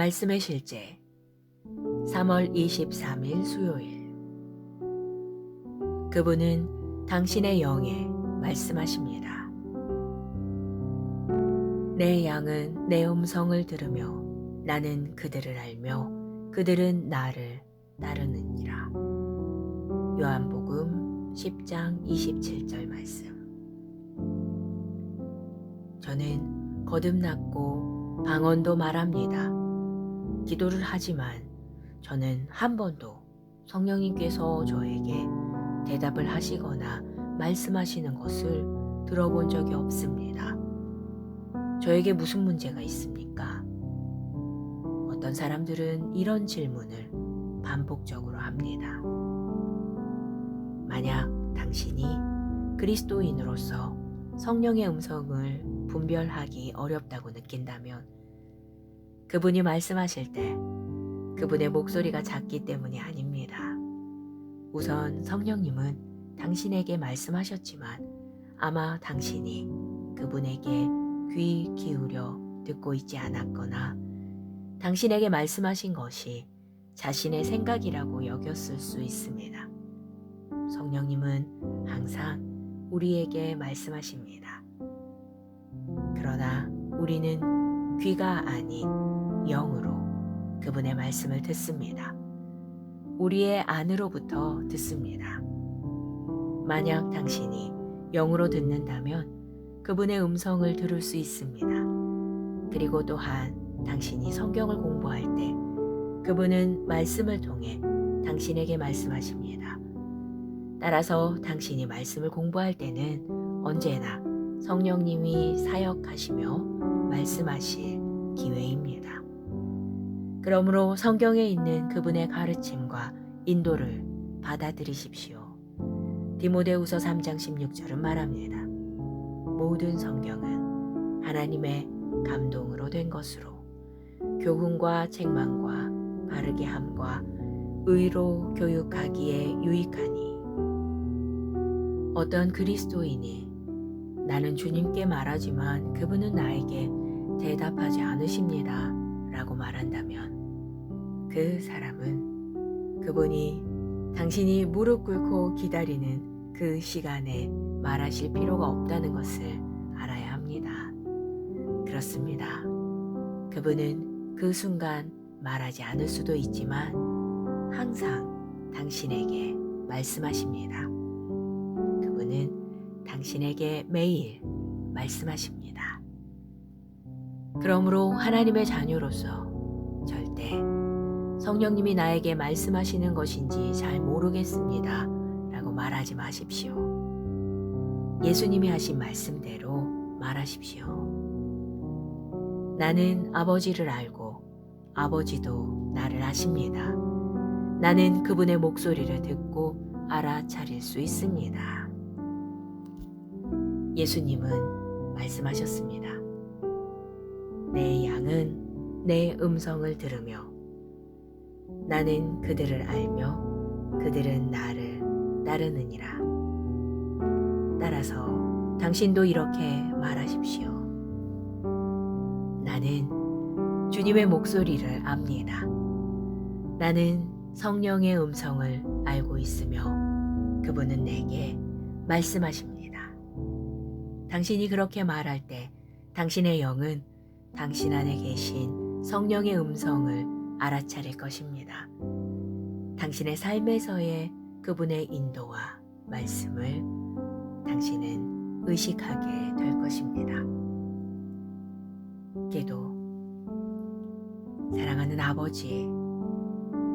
말씀의 실제 3월 23일 수요일. 그분은 당신의 영에 말씀하십니다. 내 양은 내 음성을 들으며 나는 그들을 알며 그들은 나를 따르느니라. 요한복음 10장 27절 말씀. 저는 거듭났고 방언도 말합니다. 기도를 하지만 저는 한 번도 성령님께서 저에게 대답을 하시거나 말씀하시는 것을 들어본 적이 없습니다. 저에게 무슨 문제가 있습니까? 어떤 사람들은 이런 질문을 반복적으로 합니다. 만약 당신이 그리스도인으로서 성령의 음성을 분별하기 어렵다고 느낀다면 그분이 말씀하실 때 그분의 목소리가 작기 때문이 아닙니다. 우선 성령님은 당신에게 말씀하셨지만 아마 당신이 그분에게 귀 기울여 듣고 있지 않았거나 당신에게 말씀하신 것이 자신의 생각이라고 여겼을 수 있습니다. 성령님은 항상 우리에게 말씀하십니다. 그러나 우리는 귀가 아닌 영으로 그분의 말씀을 듣습니다. 우리의 안으로부터 듣습니다. 만약 당신이 영으로 듣는다면 그분의 음성을 들을 수 있습니다. 그리고 또한 당신이 성경을 공부할 때 그분은 말씀을 통해 당신에게 말씀하십니다. 따라서 당신이 말씀을 공부할 때는 언제나 성령님이 사역하시며 말씀하실 기회입니다. 그러므로 성경에 있는 그분의 가르침과 인도를 받아들이십시오. 디모데후서 3장 16절은 말합니다. 모든 성경은 하나님의 감동으로 된 것으로 교훈과 책망과 바르게 함과 의로 교육하기에 유익하니. 어떤 그리스도인이 나는 주님께 말하지만 그분은 나에게 대답하지 않으십니다 라고 말한다면 그 사람은 그분이 당신이 무릎 꿇고 기다리는 그 시간에 말하실 필요가 없다는 것을 알아야 합니다. 그렇습니다. 그분은 그 순간 말하지 않을 수도 있지만 항상 당신에게 말씀하십니다. 그분은 당신에게 매일 말씀하십니다. 그러므로 하나님의 자녀로서 절대 성령님이 나에게 말씀하시는 것인지 잘 모르겠습니다 라고 말하지 마십시오. 예수님이 하신 말씀대로 말하십시오. 나는 아버지를 알고 아버지도 나를 아십니다. 나는 그분의 목소리를 듣고 알아차릴 수 있습니다. 예수님은 말씀하셨습니다. 내 양은 내 음성을 들으며 나는 그들을 알며 그들은 나를 따르느니라. 따라서 당신도 이렇게 말하십시오. 나는 주님의 목소리를 압니다. 나는 성령의 음성을 알고 있으며 그분은 내게 말씀하십니다. 당신이 그렇게 말할 때 당신의 영은 당신 안에 계신 성령의 음성을 알아차릴 것입니다. 당신의 삶에서의 그분의 인도와 말씀을 당신은 의식하게 될 것입니다. 기도. 사랑하는 아버지,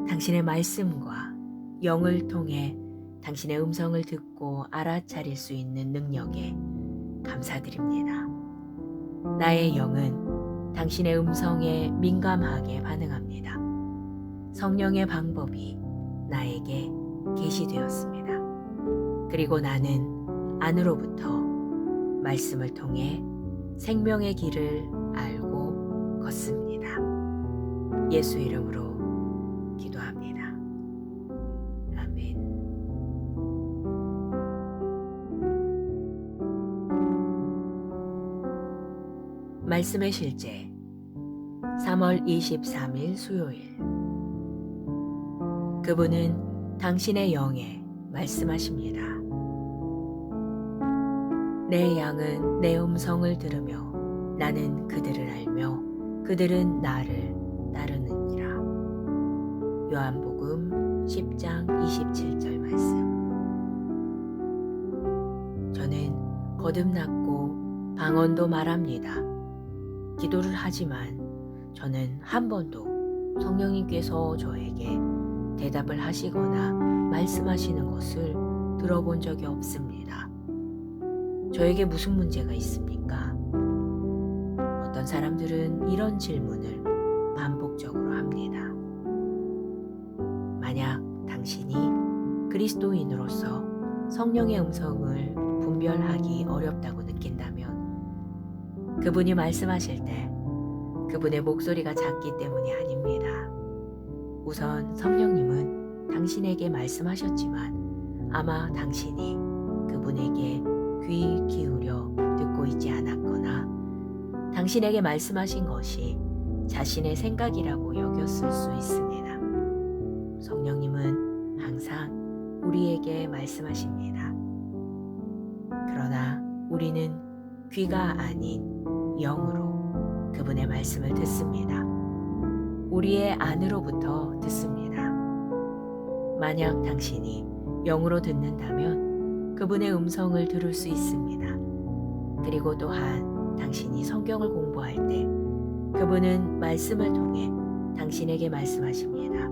당신의 말씀과 영을 통해 당신의 음성을 듣고 알아차릴 수 있는 능력에 감사드립니다. 나의 영은 당신의 음성에 민감하게 반응합니다. 성령의 방법이 나에게 계시되었습니다. 그리고 나는 안으로부터 말씀을 통해 생명의 길을 알고 걷습니다. 예수 이름으로 기도합니다. 아멘. 말씀의 실제 3월 23일 수요일. 그분은 당신의 영에 말씀하십니다. 내 양은 내 음성을 들으며 나는 그들을 알며 그들은 나를 따르느니라. 요한복음 10장 27절 말씀. 저는 거듭났고 방언도 말합니다. 기도를 하지만 저는 한 번도 성령님께서 저에게 대답을 하시거나 말씀하시는 것을 들어본 적이 없습니다. 저에게 무슨 문제가 있습니까? 어떤 사람들은 이런 질문을 반복적으로 합니다. 만약 당신이 그리스도인으로서 성령의 음성을 분별하기 어렵다고 느낀다면 그분이 말씀하실 때 그분의 목소리가 작기 때문이 아닙니다. 우선 성령님은 당신에게 말씀하셨지만 아마 당신이 그분에게 귀 기울여 듣고 있지 않았거나 당신에게 말씀하신 것이 자신의 생각이라고 여겼을 수 있습니다. 성령님은 항상 우리에게 말씀하십니다. 그러나 우리는 귀가 아닌 영으로 그분의 말씀을 듣습니다. 우리의 안으로부터 듣습니다. 만약 당신이 영으로 듣는다면 그분의 음성을 들을 수 있습니다. 그리고 또한 당신이 성경을 공부할 때 그분은 말씀을 통해 당신에게 말씀하십니다.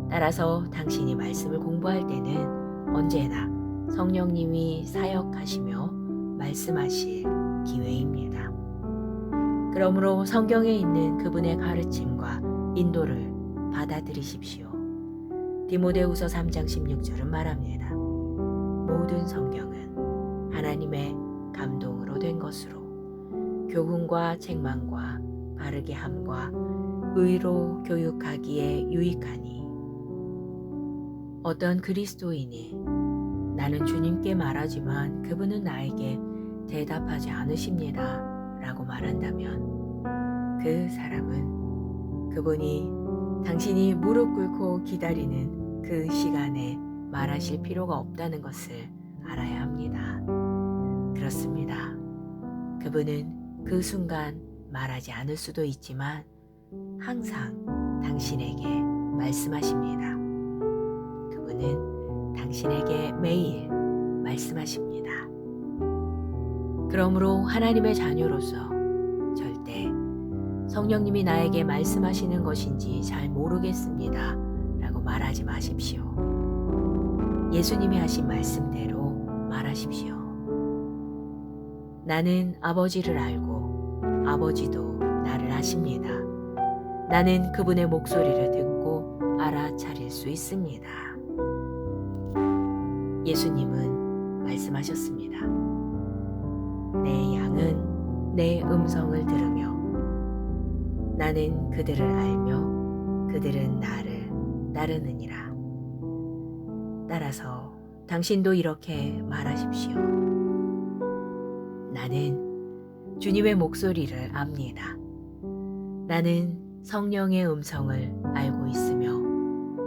따라서 당신이 말씀을 공부할 때는 언제나 성령님이 사역하시며 말씀하실 기회입니다. 그러므로 성경에 있는 그분의 가르침과 인도를 받아들이십시오. 디모데후서 3장 16절은 말합니다. 모든 성경은 하나님의 감동으로 된 것으로 교훈과 책망과 바르게 함과 의로 교육하기에 유익하니. 어떤 그리스도인이 나는 주님께 말하지만 그분은 나에게 대답하지 않으십니다 라고 말한다면 그 사람은 그분이 당신이 무릎 꿇고 기다리는 그 시간에 말하실 필요가 없다는 것을 알아야 합니다. 그렇습니다. 그분은 그 순간 말하지 않을 수도 있지만 항상 당신에게 말씀하십니다. 그분은 당신에게 매일 말씀하십니다. 그러므로 하나님의 자녀로서 절대 성령님이 나에게 말씀하시는 것인지 잘 모르겠습니다 라고 말하지 마십시오. 예수님이 하신 말씀대로 말하십시오. 나는 아버지를 알고 아버지도 나를 아십니다. 나는 그분의 목소리를 듣고 알아차릴 수 있습니다. 예수님은 말씀하셨습니다. 내 양은 내 음성을 들으며 나는 그들을 알며 그들은 나를 따르느니라. 따라서 당신도 이렇게 말하십시오. 나는 주님의 목소리를 압니다. 나는 성령의 음성을 알고 있으며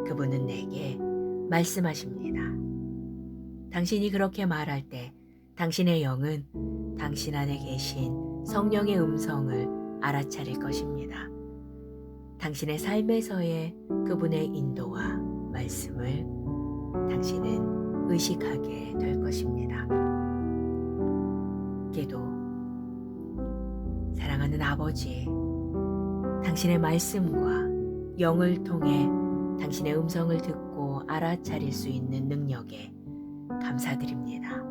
그분은 내게 말씀하십니다. 당신이 그렇게 말할 때 당신의 영은 당신 안에 계신 성령의 음성을 알아차릴 것입니다. 당신의 삶에서의 그분의 인도와 말씀을 당신은 의식하게 될 것입니다. 기도. 사랑하는 아버지, 당신의 말씀과 영을 통해 당신의 음성을 듣고 알아차릴 수 있는 능력에 감사드립니다.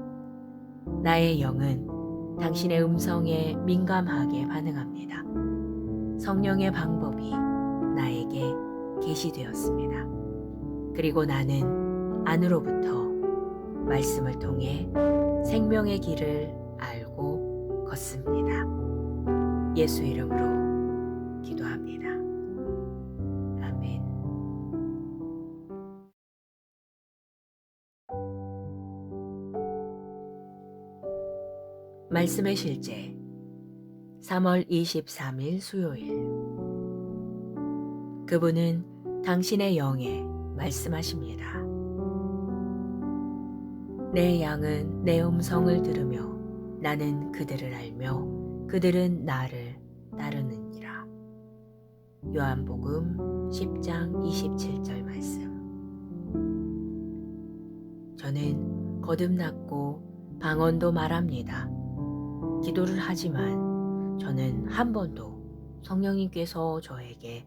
나의 영은 당신의 음성에 민감하게 반응합니다. 성령의 방법이 나에게 계시되었습니다. 그리고 나는 안으로부터 말씀을 통해 생명의 길을 알고 걷습니다. 예수 이름으로 기도합니다. 아멘. 말씀의 실제 3월 23일 수요일. 그분은 당신의 영에 말씀하십니다. 내 양은 내 음성을 들으며 나는 그들을 알며 그들은 나를 따르느니라. 요한복음 10장 27절 말씀. 저는 거듭났고 방언도 말합니다. 기도를 하지만 저는 한 번도 성령님께서 저에게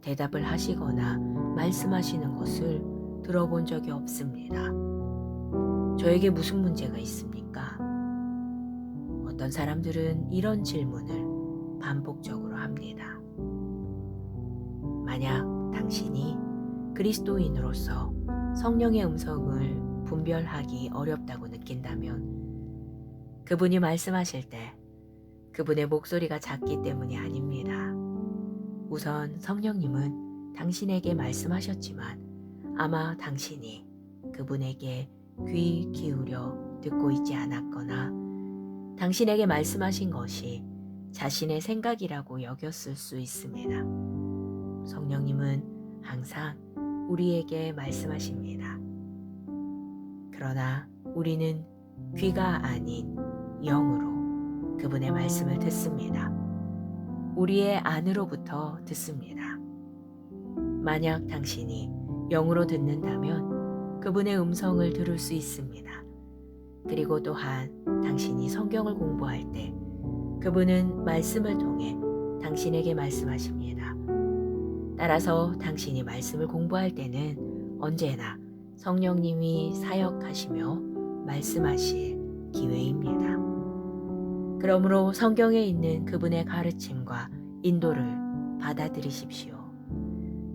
대답을 하시거나 말씀하시는 것을 들어본 적이 없습니다. 저에게 무슨 문제가 있습니까? 어떤 사람들은 이런 질문을 반복적으로 합니다. 만약 당신이 그리스도인으로서 성령의 음성을 분별하기 어렵다고 느낀다면 그분이 말씀하실 때 그분의 목소리가 작기 때문이 아닙니다. 우선 성령님은 당신에게 말씀하셨지만 아마 당신이 그분에게 귀 기울여 듣고 있지 않았거나 당신에게 말씀하신 것이 자신의 생각이라고 여겼을 수 있습니다. 성령님은 항상 우리에게 말씀하십니다. 그러나 우리는 귀가 아닌 영으로 그분의 말씀을 듣습니다. 우리의 안으로부터 듣습니다. 만약 당신이 영으로 듣는다면 그분의 음성을 들을 수 있습니다. 그리고 또한 당신이 성경을 공부할 때 그분은 말씀을 통해 당신에게 말씀하십니다. 따라서 당신이 말씀을 공부할 때는 언제나 성령님이 사역하시며 말씀하실 기회입니다. 그러므로 성경에 있는 그분의 가르침과 인도를 받아들이십시오.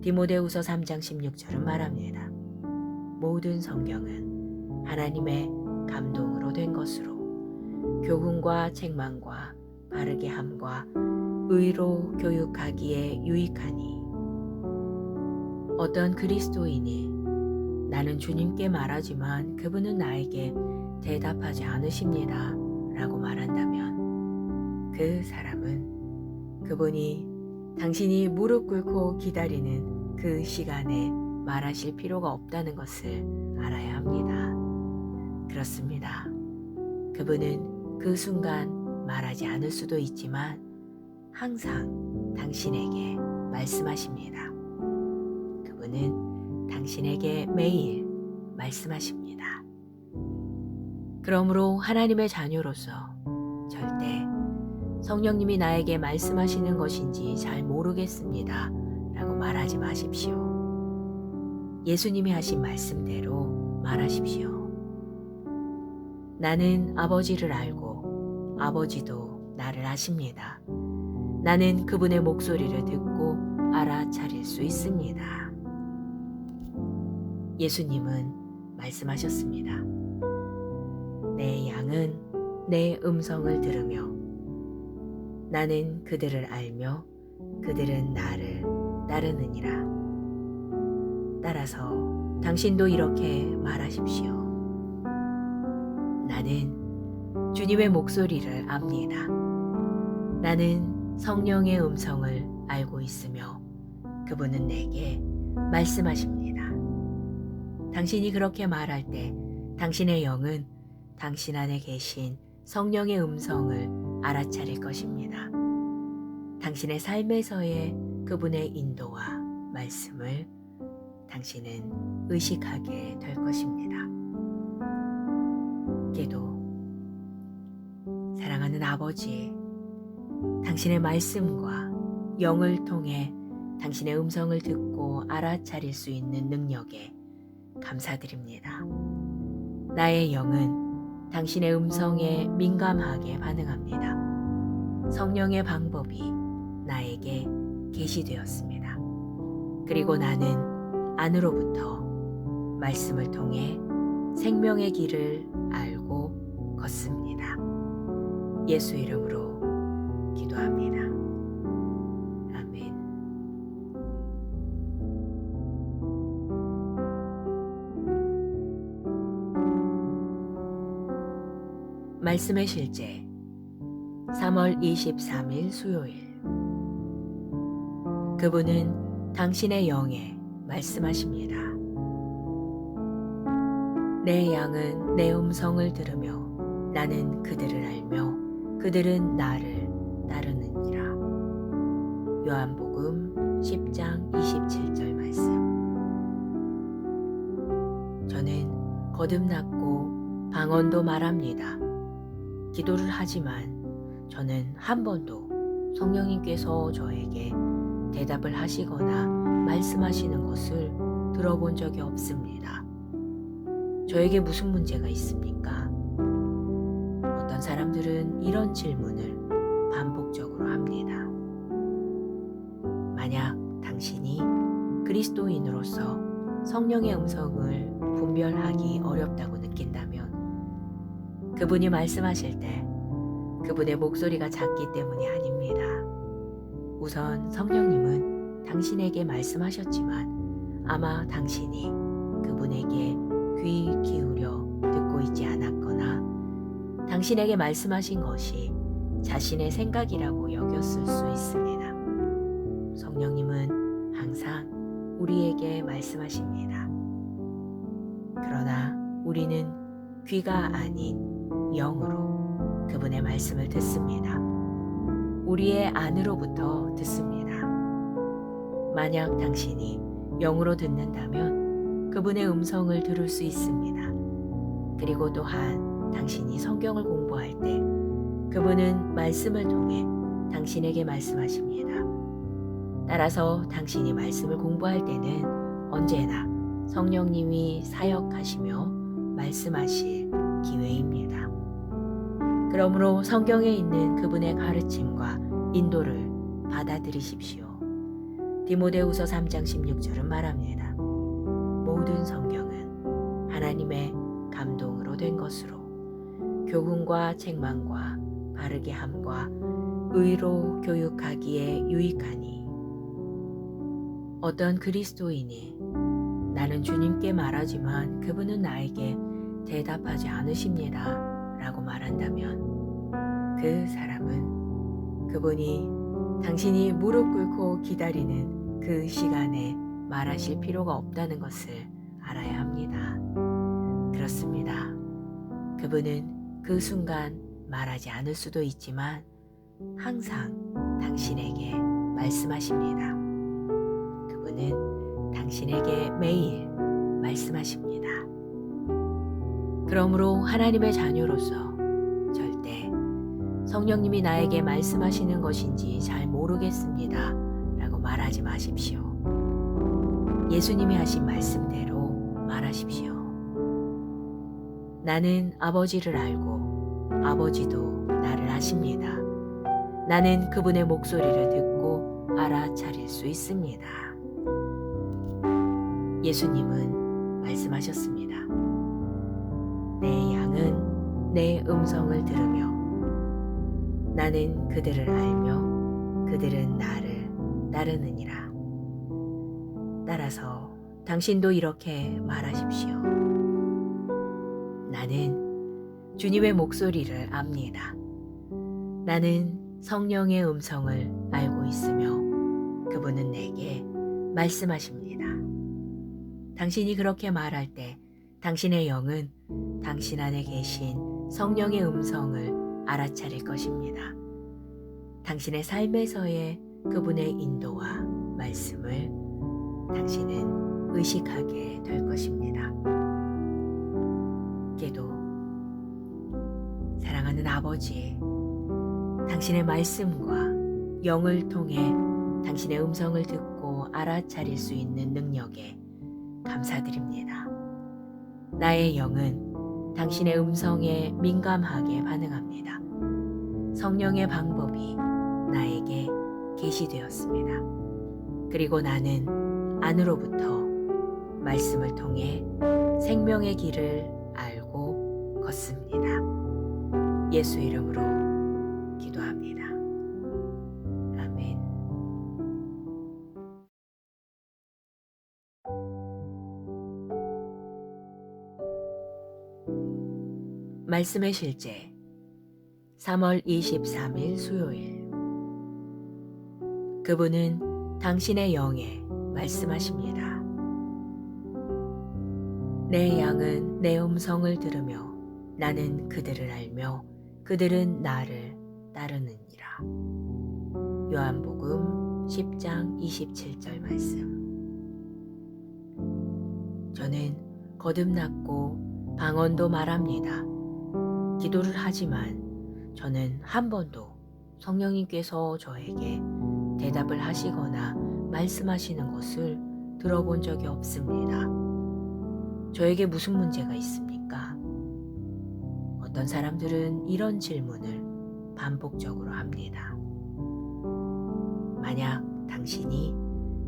디모데후서 3장 16절은 말합니다. 모든 성경은 하나님의 감동으로 된 것으로 교훈과 책망과 바르게 함과 의로 교육하기에 유익하니. 어떤 그리스도인이 나는 주님께 말하지만 그분은 나에게 대답하지 않으십니다 라고 말한다면 그 사람은 그분이 당신이 무릎 꿇고 기다리는 그 시간에 말하실 필요가 없다는 것을 알아야 합니다. 그렇습니다. 그분은 그 순간 말하지 않을 수도 있지만 항상 당신에게 말씀하십니다. 그분은 당신에게 매일 말씀하십니다. 그러므로 하나님의 자녀로서 절대 성령님이 나에게 말씀하시는 것인지 잘 모르겠습니다 라고 말하지 마십시오. 예수님이 하신 말씀대로 말하십시오. 나는 아버지를 알고 아버지도 나를 아십니다. 나는 그분의 목소리를 듣고 알아차릴 수 있습니다. 예수님은 말씀하셨습니다. 내 양은 내 음성을 들으며 나는 그들을 알며 그들은 나를 따르느니라. 따라서 당신도 이렇게 말하십시오. 나는 주님의 목소리를 압니다. 나는 성령의 음성을 알고 있으며 그분은 내게 말씀하십니다. 당신이 그렇게 말할 때 당신의 영은 당신 안에 계신 성령의 음성을 알아차릴 것입니다. 당신의 삶에서의 그분의 인도와 말씀을 당신은 의식하게 될 것입니다. 기도. 사랑하는 아버지, 당신의 말씀과 영을 통해 당신의 음성을 듣고 알아차릴 수 있는 능력에 감사드립니다. 나의 영은 당신의 음성에 민감하게 반응합니다. 성령의 방법이 나에게 계시되었습니다. 그리고 나는 안으로부터 말씀을 통해 생명의 길을 알고 걷습니다. 예수 이름으로 기도합니다. 아멘. 말씀의 실제 3월 23일 수요일. 그분은 당신의 영에 말씀하십니다. 내 양은 내 음성을 들으며 나는 그들을 알며 그들은 나를 따르느니라. 요한복음 10장 27절 말씀. 저는 거듭났고 방언도 말합니다. 기도를 하지만 저는 한 번도 성령님께서 저에게 대답을 하시거나 말씀하시는 것을 들어본 적이 없습니다. 저에게 무슨 문제가 있습니까? 어떤 사람들은 이런 질문을 반복적으로 합니다. 만약 당신이 그리스도인으로서 성령의 음성을 분별하기 어렵다고 느낀다면 그분이 말씀하실 때 그분의 목소리가 작기 때문이 아닙니다. 우선 성령님은 당신에게 말씀하셨지만 아마 당신이 그분에게 귀 기울여 듣고 있지 않았거나 당신에게 말씀하신 것이 자신의 생각이라고 여겼을 수 있습니다. 성령님은 항상 우리에게 말씀하십니다. 그러나 우리는 귀가 아닌 영으로 그분의 말씀을 듣습니다. 우리의 안으로부터 듣습니다. 만약 당신이 영으로 듣는다면 그분의 음성을 들을 수 있습니다. 그리고 또한 당신이 성경을 공부할 때 그분은 말씀을 통해 당신에게 말씀하십니다. 따라서 당신이 말씀을 공부할 때는 언제나 성령님이 사역하시며 말씀하실 기회입니다. 그러므로 성경에 있는 그분의 가르침과 인도를 받아들이십시오. 디모데후서 3장 16절은 말합니다. 모든 성경은 하나님의 감동으로 된 것으로 교훈과 책망과 바르게 함과 의로 교육하기에 유익하니. 어떤 그리스도인이 나는 주님께 말하지만 그분은 나에게 대답하지 않으십니다 라고 말한다면 그 사람은 그분이 당신이 무릎 꿇고 기다리는 그 시간에 말하실 필요가 없다는 것을 알아야 합니다. 그렇습니다. 그분은 그 순간 말하지 않을 수도 있지만 항상 당신에게 말씀하십니다. 그분은 당신에게 매일 말씀하십니다. 그러므로 하나님의 자녀로서 절대 성령님이 나에게 말씀하시는 것인지 잘 모르겠습니다 라고 말하지 마십시오. 예수님이 하신 말씀대로 말하십시오. 나는 아버지를 알고 아버지도 나를 아십니다. 나는 그분의 목소리를 듣고 알아차릴 수 있습니다. 예수님은 말씀하셨습니다. 내 양은 내 음성을 들으며 나는 그들을 알며 그들은 나를 따르느니라. 따라서 당신도 이렇게 말하십시오. 나는 주님의 목소리를 압니다. 나는 성령의 음성을 알고 있으며 그분은 내게 말씀하십니다. 당신이 그렇게 말할 때 당신의 영은 당신 안에 계신 성령의 음성을 알아차릴 것입니다. 당신의 삶에서의 그분의 인도와 말씀을 당신은 의식하게 될 것입니다. 기도. 사랑하는 아버지, 당신의 말씀과 영을 통해 당신의 음성을 듣고 알아차릴 수 있는 능력에 감사드립니다. 나의 영은 당신의 음성에 민감하게 반응합니다. 성령의 방법이 나에게 계시되었습니다. 그리고 나는 안으로부터 말씀을 통해 생명의 길을 알고 걷습니다. 예수 이름으로 기도합니다. 아멘. 말씀의 실제 3월 23일 수요일. 그분은 당신의 영에 말씀하십니다. 내 양은 내 음성을 들으며 나는 그들을 알며 그들은 나를 따르느니라. 요한복음 10장 27절 말씀. 저는 거듭났고 방언도 말합니다. 기도를 하지만 저는 한 번도 성령님께서 저에게 대답을 하시거나 말씀하시는 것을 들어본 적이 없습니다. 저에게 무슨 문제가 있습니까? 어떤 사람들은 이런 질문을 반복적으로 합니다. 만약 당신이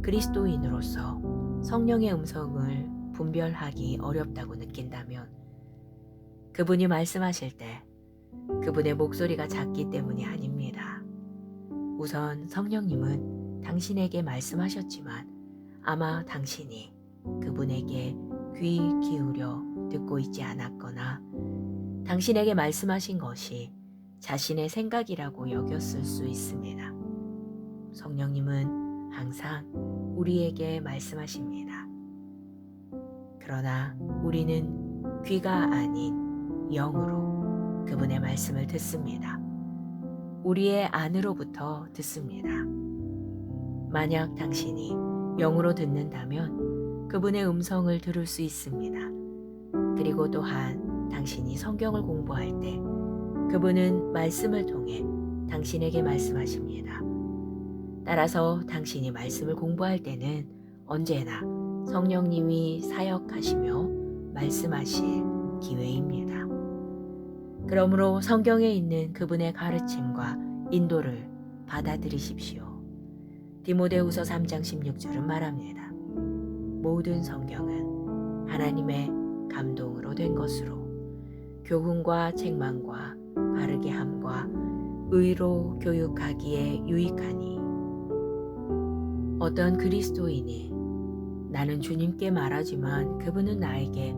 그리스도인으로서 성령의 음성을 분별하기 어렵다고 느낀다면 그분이 말씀하실 때 그분의 목소리가 작기 때문이 아닙니다. 우선 성령님은 당신에게 말씀하셨지만 아마 당신이 그분에게 귀 기울여 듣고 있지 않았거나 당신에게 말씀하신 것이 자신의 생각이라고 여겼을 수 있습니다. 성령님은 항상 우리에게 말씀하십니다. 그러나 우리는 귀가 아닌 영으로 그분의 말씀을 듣습니다. 우리의 안으로부터 듣습니다. 만약 당신이 영으로 듣는다면 그분의 음성을 들을 수 있습니다. 그리고 또한 당신이 성경을 공부할 때 그분은 말씀을 통해 당신에게 말씀하십니다. 따라서 당신이 말씀을 공부할 때는 언제나 성령님이 사역하시며 말씀하실 기회입니다. 그러므로 성경에 있는 그분의 가르침과 인도를 받아들이십시오. 디모데후서 3장 16절은 말합니다. 모든 성경은 하나님의 감동으로 된 것으로 교훈과 책망과 바르게 함과 의로 교육하기에 유익하니. 어떤 그리스도인이 나는 주님께 말하지만 그분은 나에게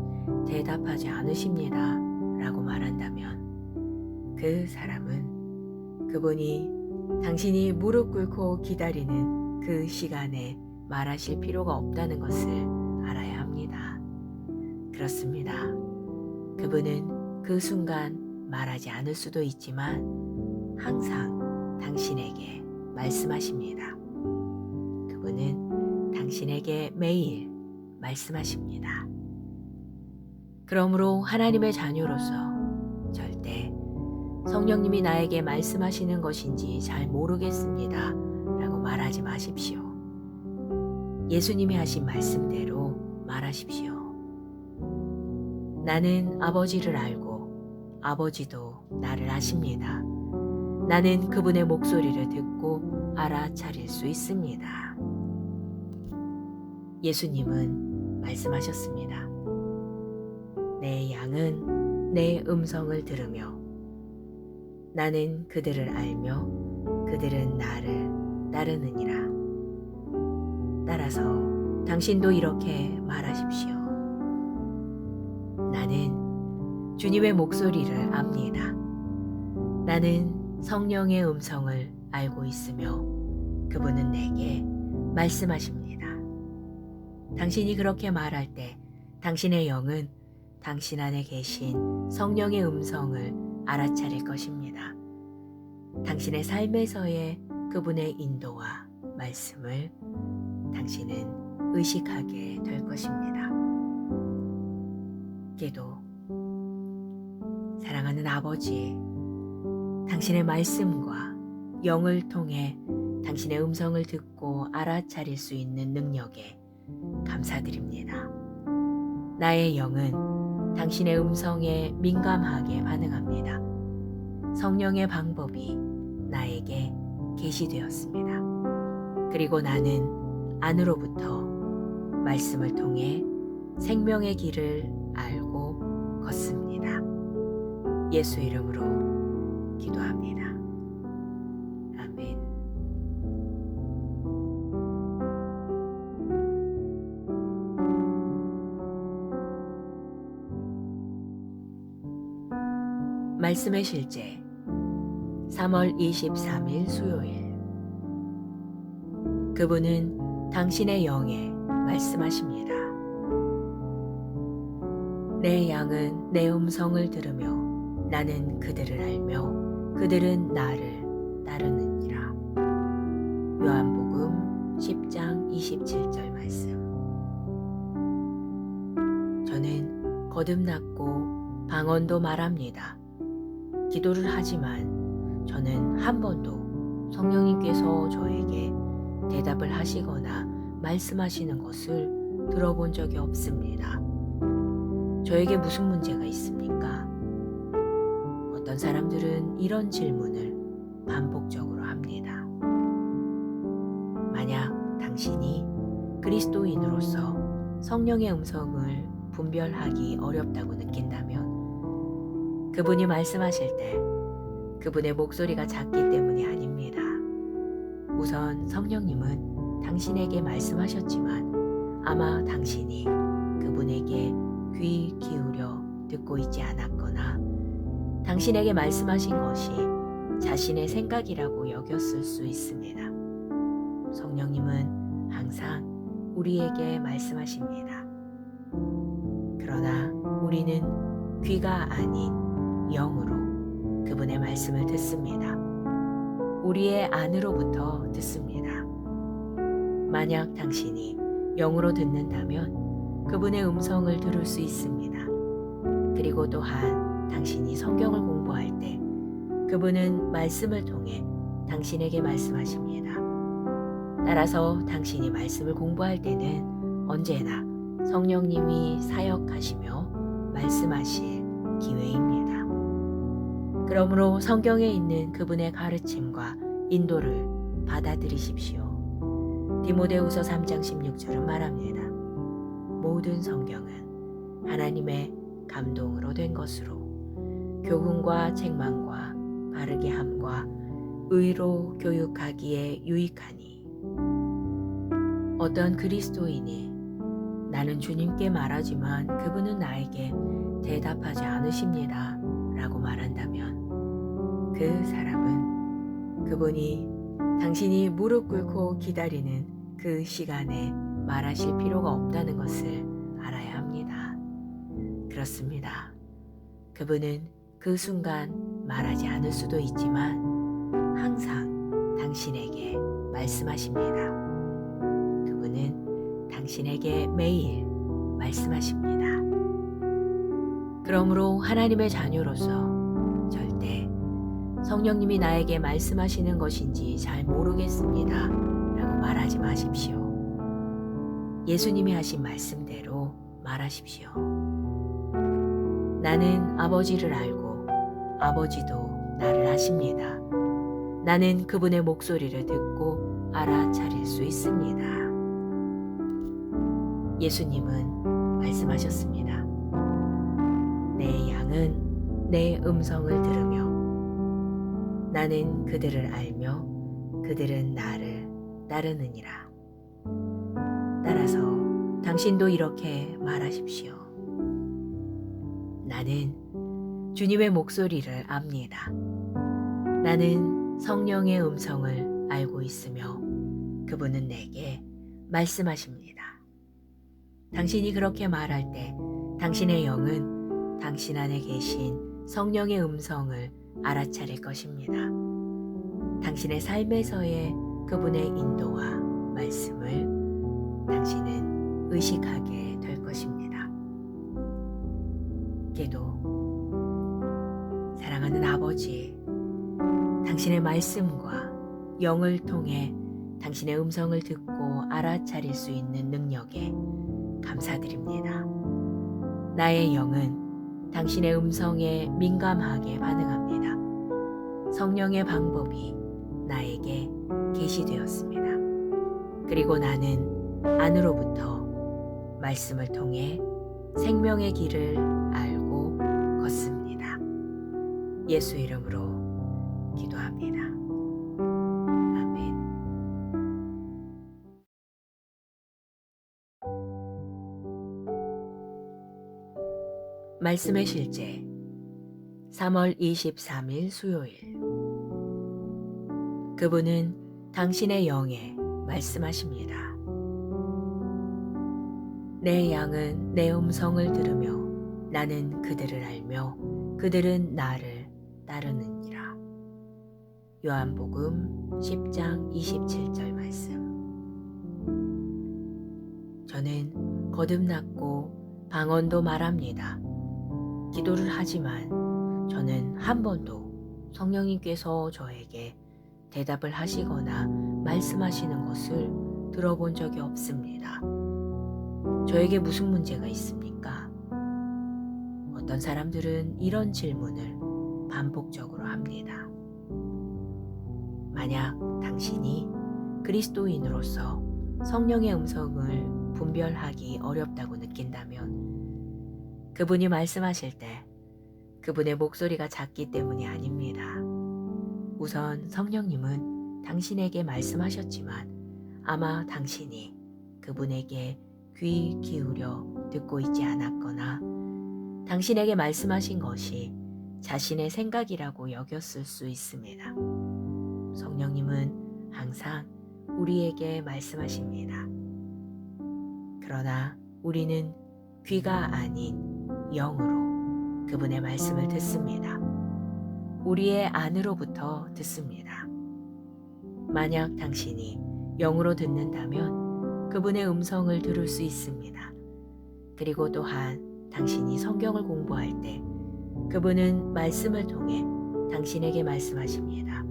대답하지 않으십니다 라고 말한다면 그 사람은 그분이 당신이 무릎 꿇고 기다리는 그 시간에 말하실 필요가 없다는 것을 알아야 합니다. 그렇습니다. 그분은 그 순간 말하지 않을 수도 있지만 항상 당신에게 말씀하십니다. 그분은 당신에게 매일 말씀하십니다. 그러므로 하나님의 자녀로서 절대 성령님이 나에게 말씀하시는 것인지 잘 모르겠습니다 라고 말하지 마십시오. 예수님이 하신 말씀대로 말하십시오. 나는 아버지를 알고 아버지도 나를 아십니다. 나는 그분의 목소리를 듣고 알아차릴 수 있습니다. 예수님은 말씀하셨습니다. 내 양은 내 음성을 들으며 나는 그들을 알며 그들은 나를 따르느니라. 따라서 당신도 이렇게 말하십시오. 나는 주님의 목소리를 압니다. 나는 성령의 음성을 알고 있으며 그분은 내게 말씀하십니다. 당신이 그렇게 말할 때 당신의 영은 당신 안에 계신 성령의 음성을 알아차릴 것입니다. 당신의 삶에서의 그분의 인도와 말씀을 당신은 의식하게 될 것입니다. 기도. 사랑하는 아버지, 당신의 말씀과 영을 통해 당신의 음성을 듣고 알아차릴 수 있는 능력에 감사드립니다. 나의 영은 당신의 음성에 민감하게 반응합니다. 성령의 방법이 나에게 계시되었습니다. 그리고 나는 안으로부터 말씀을 통해 생명의 길을 알고 걷습니다. 예수 이름으로 기도합니다. 아멘. 말씀의 실제 3월 23일 수요일. 그분은 당신의 영에 말씀하십니다. 내 양은 내 음성을 들으며 나는 그들을 알며 그들은 나를 따르느니라. 요한복음 10장 27절 말씀. 저는 거듭났고 방언도 말합니다. 기도를 하지만 저는 한 번도 성령님께서 저에게 대답을 하시거나 말씀하시는 것을 들어본 적이 없습니다. 저에게 무슨 문제가 있습니까? 어떤 사람들은 이런 질문을 반복적으로 합니다. 만약 당신이 그리스도인으로서 성령의 음성을 분별하기 어렵다고 느낀다면 그분이 말씀하실 때 그분의 목소리가 작기 때문이 아닙니다. 우선 성령님은 당신에게 말씀하셨지만 아마 당신이 그분에게 귀 기울여 듣고 있지 않았거나 당신에게 말씀하신 것이 자신의 생각이라고 여겼을 수 있습니다. 성령님은 항상 우리에게 말씀하십니다. 그러나 우리는 귀가 아닌 영으로 그분의 말씀을 듣습니다. 우리의 안으로부터 듣습니다. 만약 당신이 영으로 듣는다면 그분의 음성을 들을 수 있습니다. 그리고 또한 당신이 성경을 공부할 때 그분은 말씀을 통해 당신에게 말씀하십니다. 따라서 당신이 말씀을 공부할 때는 언제나 성령님이 사역하시며 말씀하실 기회입니다. 그러므로 성경에 있는 그분의 가르침과 인도를 받아들이십시오. 디모데후서 3장 16절은 말합니다. 모든 성경은 하나님의 감동으로 된 것으로 교훈과 책망과 바르게 함과 의로 교육하기에 유익하니. 어떤 그리스도인이 나는 주님께 말하지만 그분은 나에게 대답하지 않으십니다 라고 말한다면 그 사람은 그분이 당신이 무릎 꿇고 기다리는 그 시간에 말하실 필요가 없다는 것을 알아야 합니다. 그렇습니다. 그분은 그 순간 말하지 않을 수도 있지만 항상 당신에게 말씀하십니다. 그분은 당신에게 매일 말씀하십니다. 그러므로 하나님의 자녀로서 절대 성령님이 나에게 말씀하시는 것인지 잘 모르겠습니다 라고 말하지 마십시오. 예수님이 하신 말씀대로 말하십시오. 나는 아버지를 알고 아버지도 나를 아십니다. 나는 그분의 목소리를 듣고 알아차릴 수 있습니다. 예수님은 말씀하셨습니다. 내 양은 내 음성을 들으며 나는 그들을 알며 그들은 나를 따르느니라. 따라서 당신도 이렇게 말하십시오. 나는 주님의 목소리를 압니다. 나는 성령의 음성을 알고 있으며 그분은 내게 말씀하십니다. 당신이 그렇게 말할 때 당신의 영은 당신 안에 계신 성령의 음성을 알아차릴 것입니다. 당신의 삶에서의 그분의 인도와 말씀을 당신은 의식하게 될 것입니다. 기도. 사랑하는 아버지, 당신의 말씀과 영을 통해 당신의 음성을 듣고 알아차릴 수 있는 능력에 감사드립니다. 나의 영은 당신의 음성에 민감하게 반응합니다. 성령의 방법이 나에게 계시되었습니다. 그리고 나는 안으로부터 말씀을 통해 생명의 길을 알고 걷습니다. 예수 이름으로 기도합니다. 아멘. 말씀의 실제 3월 23일 수요일. 그분은 당신의 영에 말씀하십니다. 내 양은 내 음성을 들으며 나는 그들을 알며 그들은 나를 따르느니라. 요한복음 10장 27절 말씀. 저는 거듭났고 방언도 말합니다. 기도를 하지만 저는 한 번도 성령님께서 저에게 대답을 하시거나 말씀하시는 것을 들어본 적이 없습니다. 저에게 무슨 문제가 있습니까? 어떤 사람들은 이런 질문을 반복적으로 합니다. 만약 당신이 그리스도인으로서 성령의 음성을 분별하기 어렵다고 느낀다면 그분이 말씀하실 때 그분의 목소리가 작기 때문이 아닙니다. 우선 성령님은 당신에게 말씀하셨지만 아마 당신이 그분에게 귀 기울여 듣고 있지 않았거나 당신에게 말씀하신 것이 자신의 생각이라고 여겼을 수 있습니다. 성령님은 항상 우리에게 말씀하십니다. 그러나 우리는 귀가 아닌 영으로 그분의 말씀을 듣습니다. 우리의 안으로부터 듣습니다. 만약 당신이 영으로 듣는다면 그분의 음성을 들을 수 있습니다. 그리고 또한 당신이 성경을 공부할 때 그분은 말씀을 통해 당신에게 말씀하십니다.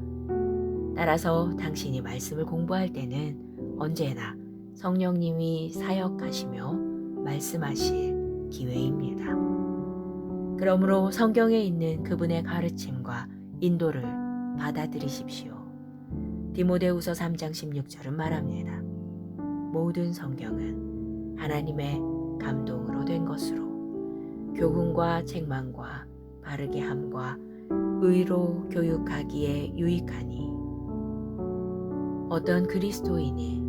따라서 당신이 말씀을 공부할 때는 언제나 성령님이 사역하시며 말씀하실 기회입니다. 그러므로 성경에 있는 그분의 가르침과 인도를 받아들이십시오. 디모데후서 3장 16절은 말합니다. 모든 성경은 하나님의 감동으로 된 것으로 교훈과 책망과 바르게 함과 의로 교육하기에 유익하니. 어떤 그리스도인이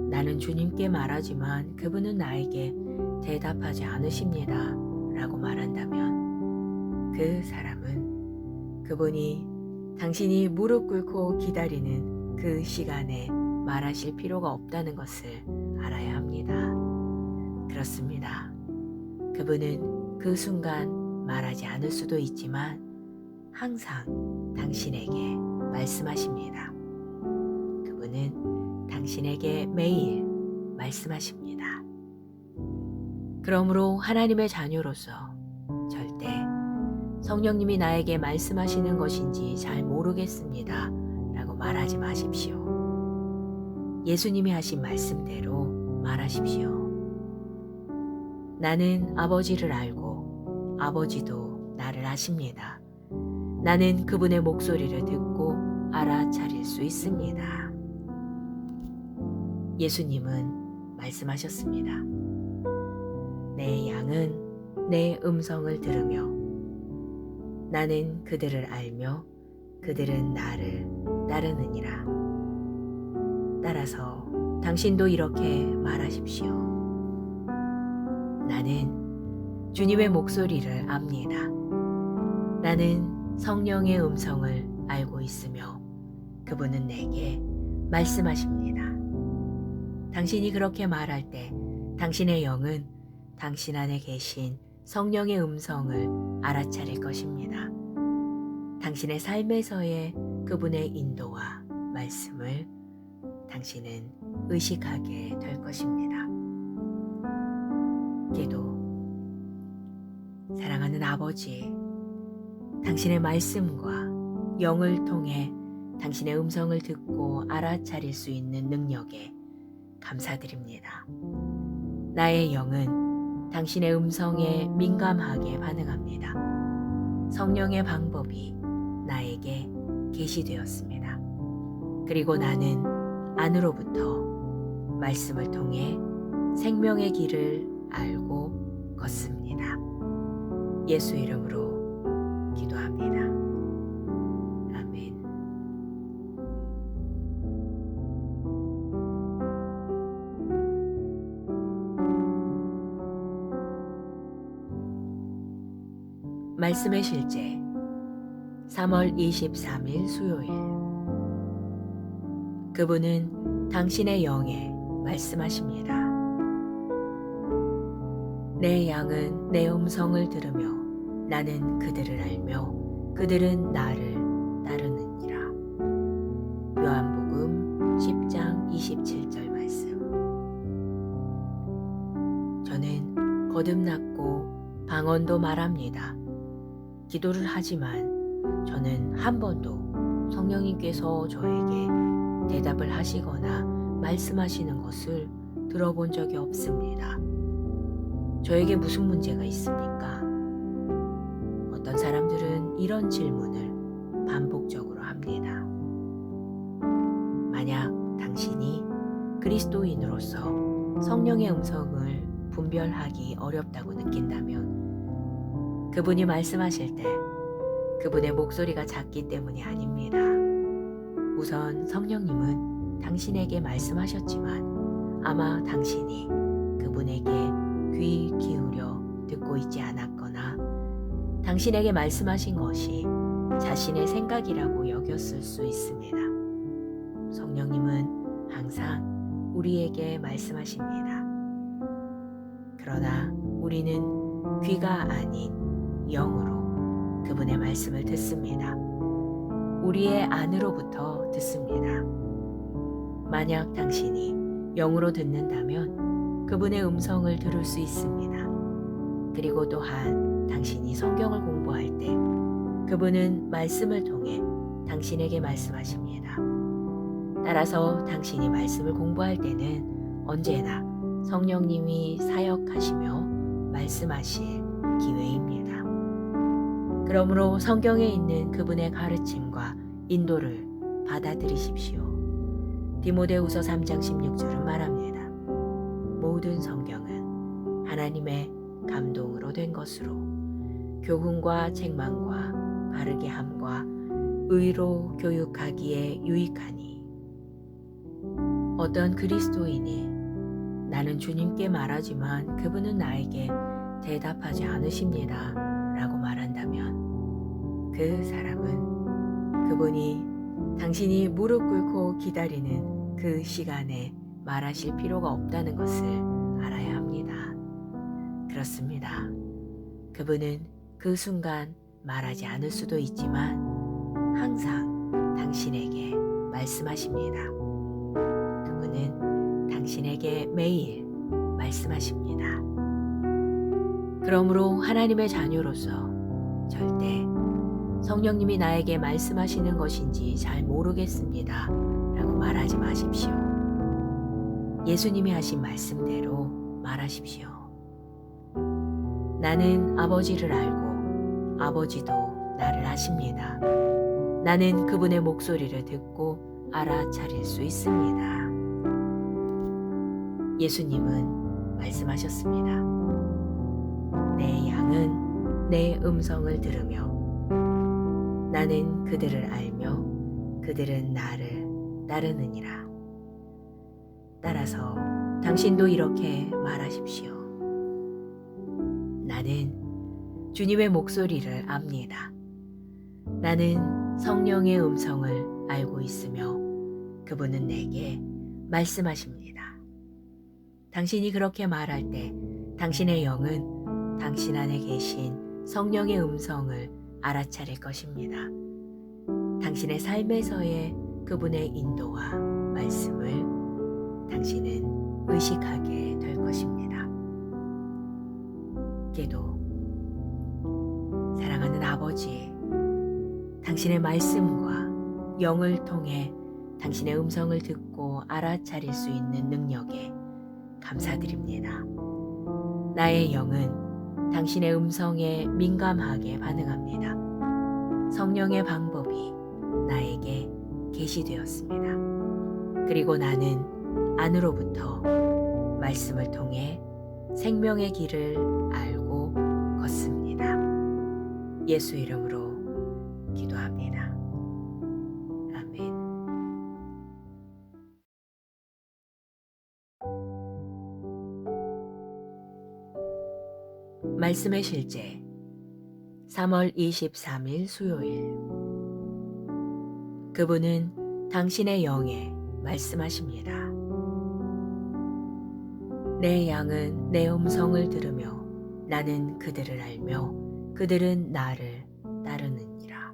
나는 주님께 말하지만 그분은 나에게 대답하지 않으십니다 라고 말한다면 그 사람은 그분이 당신이 무릎 꿇고 기다리는 그 시간에 말하실 필요가 없다는 것을 알아야 합니다. 그렇습니다. 그분은 그 순간 말하지 않을 수도 있지만 항상 당신에게 말씀하십니다. 그분은 당신에게 매일 말씀하십니다. 그러므로 하나님의 자녀로서 절대 성령님이 나에게 말씀하시는 것인지 잘 모르겠습니다 라고 말하지 마십시오. 예수님이 하신 말씀대로 말하십시오. 나는 아버지를 알고 아버지도 나를 아십니다. 나는 그분의 목소리를 듣고 알아차릴 수 있습니다. 예수님은 말씀하셨습니다. 내 양은 내 음성을 들으며 나는 그들을 알며 그들은 나를 따르느니라. 따라서 당신도 이렇게 말하십시오. 나는 주님의 목소리를 압니다. 나는 성령의 음성을 알고 있으며 그분은 내게 말씀하십니다. 당신이 그렇게 말할 때 당신의 영은 당신 안에 계신 성령의 음성을 알아차릴 것입니다. 당신의 삶에서의 그분의 인도와 말씀을 당신은 의식하게 될 것입니다. 기도. 사랑하는 아버지, 당신의 말씀과 영을 통해 당신의 음성을 듣고 알아차릴 수 있는 능력에 감사드립니다. 나의 영은 당신의 음성에 민감하게 반응합니다. 성령의 방법이 나에게 계시되었습니다. 그리고 나는 안으로부터 말씀을 통해 생명의 길을 알고 걷습니다. 예수 이름으로 기도합니다. 아멘. 말씀의 실제 3월 23일 수요일. 그분은 당신의 영에 말씀하십니다. 내 양은 내 음성을 들으며 나는 그들을 알며 그들은 나를 따르느니라. 요한복음 10장 27절 말씀. 저는 거듭났고 방언도 말합니다. 기도를 하지만 저는 한 번도 성령님께서 저에게 대답을 하시거나 말씀하시는 것을 들어본 적이 없습니다. 저에게 무슨 문제가 있습니까? 어떤 사람들은 이런 질문을 반복적으로 합니다. 만약 당신이 그리스도인으로서 성령의 음성을 분별하기 어렵다고 느낀다면 그분이 말씀하실 때 그분의 목소리가 작기 때문이 아닙니다. 우선 성령님은 당신에게 말씀하셨지만 아마 당신이 그분에게 귀 기울여 듣고 있지 않았거나 당신에게 말씀하신 것이 자신의 생각이라고 여겼을 수 있습니다. 성령님은 항상 우리에게 말씀하십니다. 그러나 우리는 귀가 아닌 영으로 그분의 말씀을 듣습니다. 우리의 안으로부터 듣습니다. 만약 당신이 영으로 듣는다면 그분의 음성을 들을 수 있습니다. 그리고 또한 당신이 성경을 공부할 때 그분은 말씀을 통해 당신에게 말씀하십니다. 따라서 당신이 말씀을 공부할 때는 언제나 성령님이 사역하시며 말씀하실 기회입니다. 그러므로 성경에 있는 그분의 가르침과 인도를 받아들이십시오. 디모데후서 3장 16절은 말합니다. 모든 성경은 하나님의 감동으로 된 것으로 교훈과 책망과 바르게 함과 의로 교육하기에 유익하니. 어떤 그리스도인이 나는 주님께 말하지만 그분은 나에게 대답하지 않으십니다 라고 말한다면 그 사람은 그분이 당신이 무릎 꿇고 기다리는 그 시간에 말하실 필요가 없다는 것을 알아야 합니다. 그렇습니다. 그분은 그 순간 말하지 않을 수도 있지만 항상 당신에게 말씀하십니다. 그분은 당신에게 매일 말씀하십니다. 그러므로 하나님의 자녀로서 절대 성령님이 나에게 말씀하시는 것인지 잘 모르겠습니다 라고 말하지 마십시오. 예수님이 하신 말씀대로 말하십시오. 나는 아버지를 알고 아버지도 나를 아십니다. 나는 그분의 목소리를 듣고 알아차릴 수 있습니다. 예수님은 말씀하셨습니다. 내 양은 내 음성을 들으며 나는 그들을 알며 그들은 나를 따르느니라. 따라서 당신도 이렇게 말하십시오. 나는 주님의 목소리를 압니다. 나는 성령의 음성을 알고 있으며 그분은 내게 말씀하십니다. 당신이 그렇게 말할 때 당신의 영은 당신 안에 계신 성령의 음성을 알아차릴 것입니다. 당신의 삶에서의 그분의 인도와 말씀을 당신은 의식하게 될 것입니다. 기도. 사랑하는 아버지, 당신의 말씀과 영을 통해 당신의 음성을 듣고 알아차릴 수 있는 능력에 감사드립니다. 나의 영은 당신의 음성에 민감하게 반응합니다. 성령의 방법이 나에게 계시되었습니다. 그리고 나는 안으로부터 말씀을 통해 생명의 길을 알고 걷습니다. 예수 이름으로 기도합니다. 아멘. 말씀의 실제 3월 23일 수요일. 그분은 당신의 영에 말씀하십니다. 내 양은 내 음성을 들으며 나는 그들을 알며 그들은 나를 따르느니라.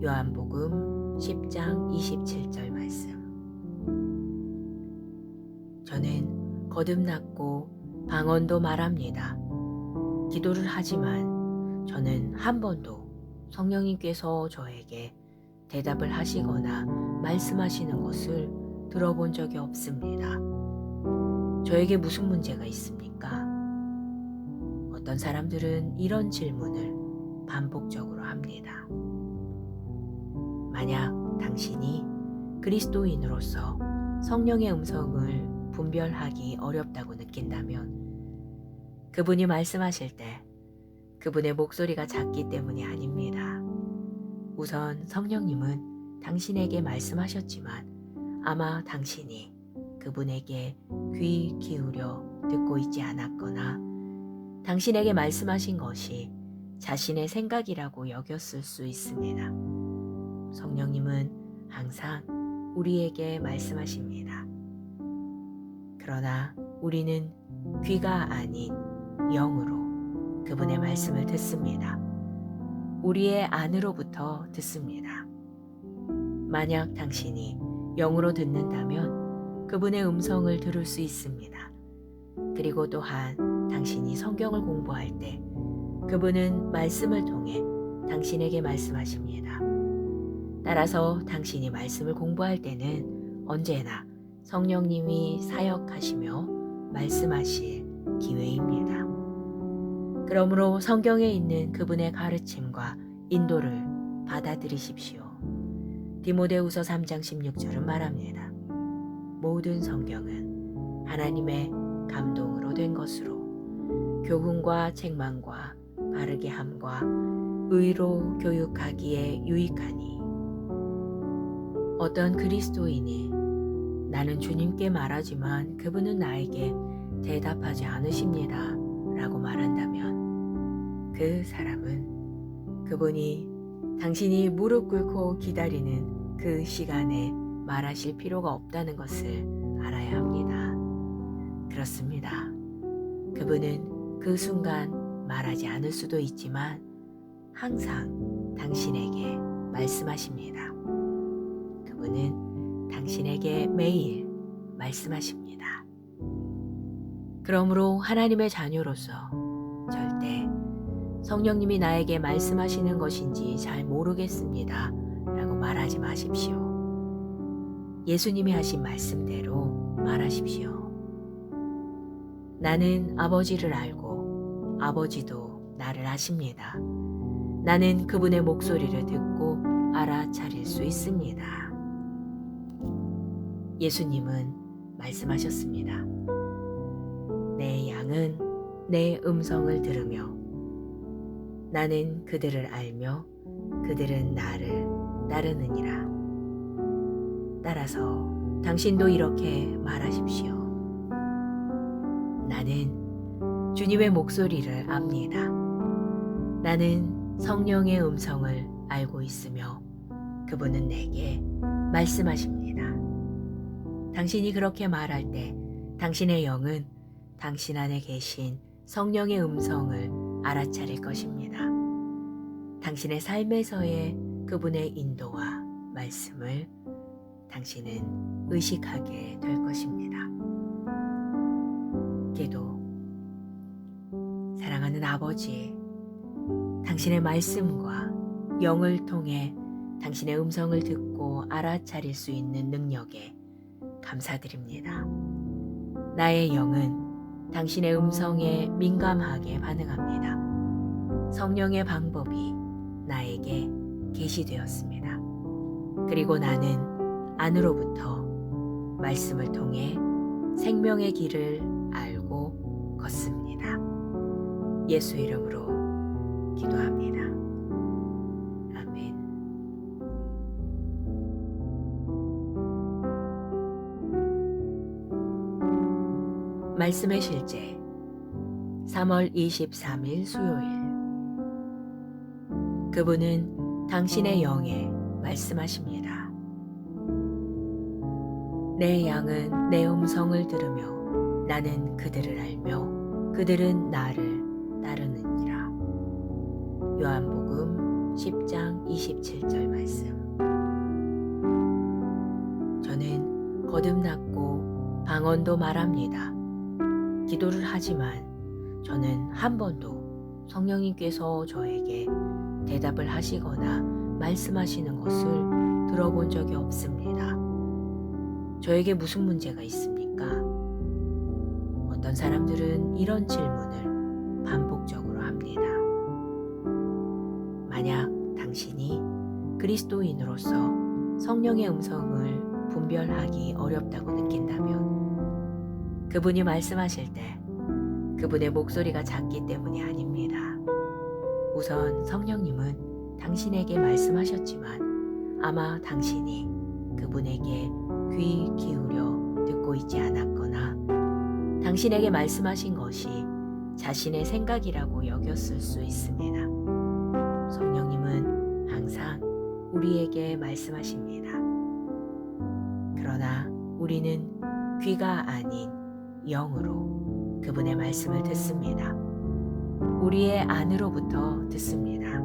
요한복음 10장 27절 말씀. 저는 거듭났고 방언도 말합니다. 기도를 하지만 저는 한 번도 성령님께서 저에게 대답을 하시거나 말씀하시는 것을 들어본 적이 없습니다. 저에게 무슨 문제가 있습니까? 어떤 사람들은 이런 질문을 반복적으로 합니다. 만약 당신이 그리스도인으로서 성령의 음성을 분별하기 어렵다고 느낀다면 그분이 말씀하실 때 그분의 목소리가 작기 때문이 아닙니다. 우선 성령님은 당신에게 말씀하셨지만 아마 당신이 그분에게 귀 기울여 듣고 있지 않았거나 당신에게 말씀하신 것이 자신의 생각이라고 여겼을 수 있습니다. 성령님은 항상 우리에게 말씀하십니다. 그러나 우리는 귀가 아닌 영으로 그분의 말씀을 듣습니다. 우리의 안으로부터 듣습니다. 만약 당신이 영으로 듣는다면 그분의 음성을 들을 수 있습니다. 그리고 또한 당신이 성경을 공부할 때 그분은 말씀을 통해 당신에게 말씀하십니다. 따라서 당신이 말씀을 공부할 때는 언제나 성령님이 사역하시며 말씀하실 기회입니다. 그러므로 성경에 있는 그분의 가르침과 인도를 받아들이십시오. 디모데후서 3장 16절은 말합니다. 모든 성경은 하나님의 감동으로 된 것으로 교훈과 책망과 바르게 함과 의로 교육하기에 유익하니. 어떤 그리스도인이 나는 주님께 말하지만 그분은 나에게 대답하지 않으십니다 라고 말한다면 그 사람은 그분이 당신이 무릎 꿇고 기다리는 그 시간에 말하실 필요가 없다는 것을 알아야 합니다. 그렇습니다. 그분은 그 순간 말하지 않을 수도 있지만 항상 당신에게 말씀하십니다. 그분은 당신에게 매일 말씀하십니다. 그러므로 하나님의 자녀로서 절대 성령님이 나에게 말씀하시는 것인지 잘 모르겠습니다 라고 말하지 마십시오. 예수님이 하신 말씀대로 말하십시오. 나는 아버지를 알고 아버지도 나를 아십니다. 나는 그분의 목소리를 듣고 알아차릴 수 있습니다. 예수님은 말씀하셨습니다. 내 양은 내 음성을 들으며 나는 그들을 알며 그들은 나를 따르느니라. 따라서 당신도 이렇게 말하십시오. 나는 주님의 목소리를 압니다. 나는 성령의 음성을 알고 있으며 그분은 내게 말씀하십니다. 당신이 그렇게 말할 때 당신의 영은 당신 안에 계신 성령의 음성을 알아차릴 것입니다. 당신의 삶에서의 그분의 인도와 말씀을 당신은 의식하게 될 것입니다. 기도. 사랑하는 아버지, 당신의 말씀과 영을 통해 당신의 음성을 듣고 알아차릴 수 있는 능력에 감사드립니다. 나의 영은 당신의 음성에 민감하게 반응합니다. 성령의 방법이 나에게 계시되었습니다. 그리고 나는 안으로부터 말씀을 통해 생명의 길을 알고 걷습니다. 예수 이름으로 기도합니다. 아멘. 말씀의 실제 3월 23일 수요일. 그분은 당신의 영에 말씀하십니다. 내 양은 내 음성을 들으며 나는 그들을 알며 그들은 나를 따르느니라. 요한복음 10장 27절 말씀. 저는 거듭났고 방언도 말합니다. 기도를 하지만 저는 한 번도 성령님께서 저에게 대답을 하시거나 말씀하시는 것을 들어본 적이 없습니다. 저에게 무슨 문제가 있습니까? 어떤 사람들은 이런 질문을 반복적으로 합니다. 만약 당신이 그리스도인으로서 성령의 음성을 분별하기 어렵다고 느낀다면 그분이 말씀하실 때 그분의 목소리가 작기 때문이 아닙니다. 우선 성령님은 당신에게 말씀하셨지만 아마 당신이 그분에게 귀 기울여 듣고 있지 않았거나 당신에게 말씀하신 것이 자신의 생각이라고 여겼을 수 있습니다. 성령님은 항상 우리에게 말씀하십니다. 그러나 우리는 귀가 아닌 영으로 그분의 말씀을 듣습니다. 우리의 안으로부터 듣습니다.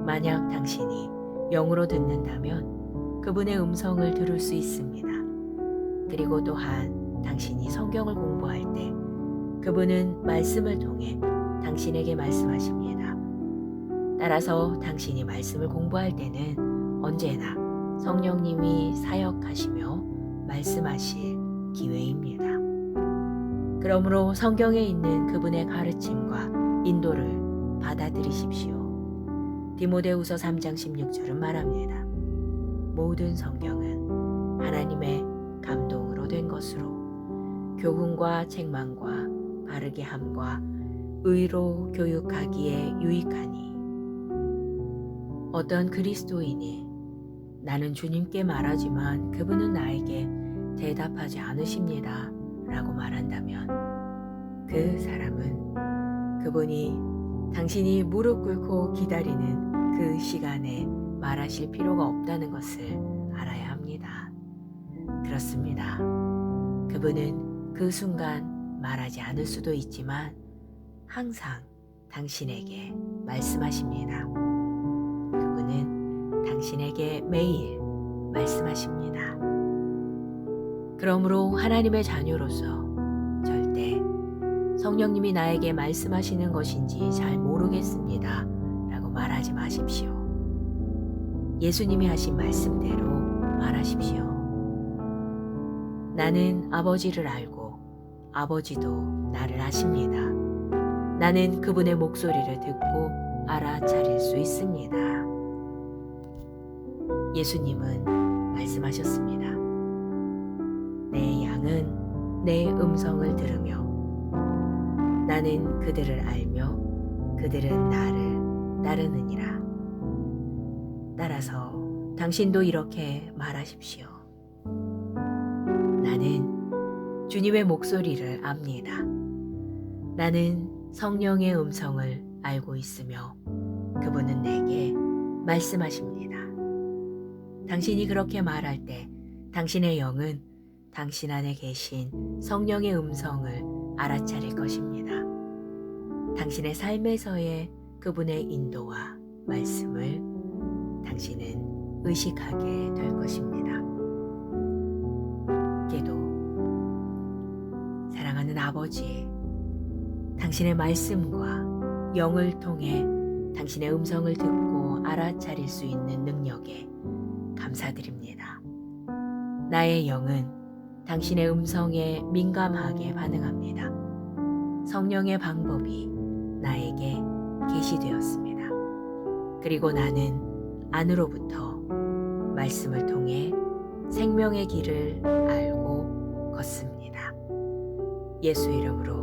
만약 당신이 영으로 듣는다면 그분의 음성을 들을 수 있습니다. 그리고 또한 당신이 성경을 공부할 때 그분은 말씀을 통해 당신에게 말씀하십니다. 따라서 당신이 말씀을 공부할 때는 언제나 성령님이 사역하시며 말씀하실 기회입니다. 그러므로 성경에 있는 그분의 가르침과 인도를 받아들이십시오. 디모데후서 3장 16절은 말합니다. 모든 성경은 하나님의 감동으로 된 것으로 교훈과 책망과 바르게 함과 의로 교육하기에 유익하니. 어떤 그리스도인이 나는 주님께 말하지만 그분은 나에게 대답하지 않으십니다 라고 말한다면 그 사람은 그분이 당신이 무릎 꿇고 기다리는 그 시간에 말하실 필요가 없다는 것을 알아야 합니다. 그렇습니다. 그분은 그 순간 말하지 않을 수도 있지만 항상 당신에게 말씀하십니다. 그분은 당신에게 매일 말씀하십니다. 그러므로 하나님의 자녀로서 절대 성령님이 나에게 말씀하시는 것인지 잘 모르겠습니다 라고 말하지 마십시오. 예수님이 하신 말씀대로 말하십시오. 나는 아버지를 알고 아버지도 나를 아십니다. 나는 그분의 목소리를 듣고 알아차릴 수 있습니다. 예수님은 말씀하셨습니다. 내 양은 내 음성을 들으며 나는 그들을 알며 그들은 나를 따르느니라. 따라서 당신도 이렇게 말하십시오. 나는 주님의 목소리를 압니다. 나는 성령의 음성을 알고 있으며 그분은 내게 말씀하십니다. 당신이 그렇게 말할 때 당신의 영은 당신 안에 계신 성령의 음성을 알아차릴 것입니다. 당신의 삶에서의 그분의 인도와 말씀을 당신은 의식하게 될 것입니다. 기도. 사랑하는 아버지, 당신의 말씀과 영을 통해 당신의 음성을 듣고 알아차릴 수 있는 능력에 감사드립니다. 나의 영은 당신의 음성에 민감하게 반응합니다. 성령의 방법이 나에게 계시되었습니다. 그리고 나는 안으로부터 말씀을 통해 생명의 길을 알고 걷습니다. 예수 이름으로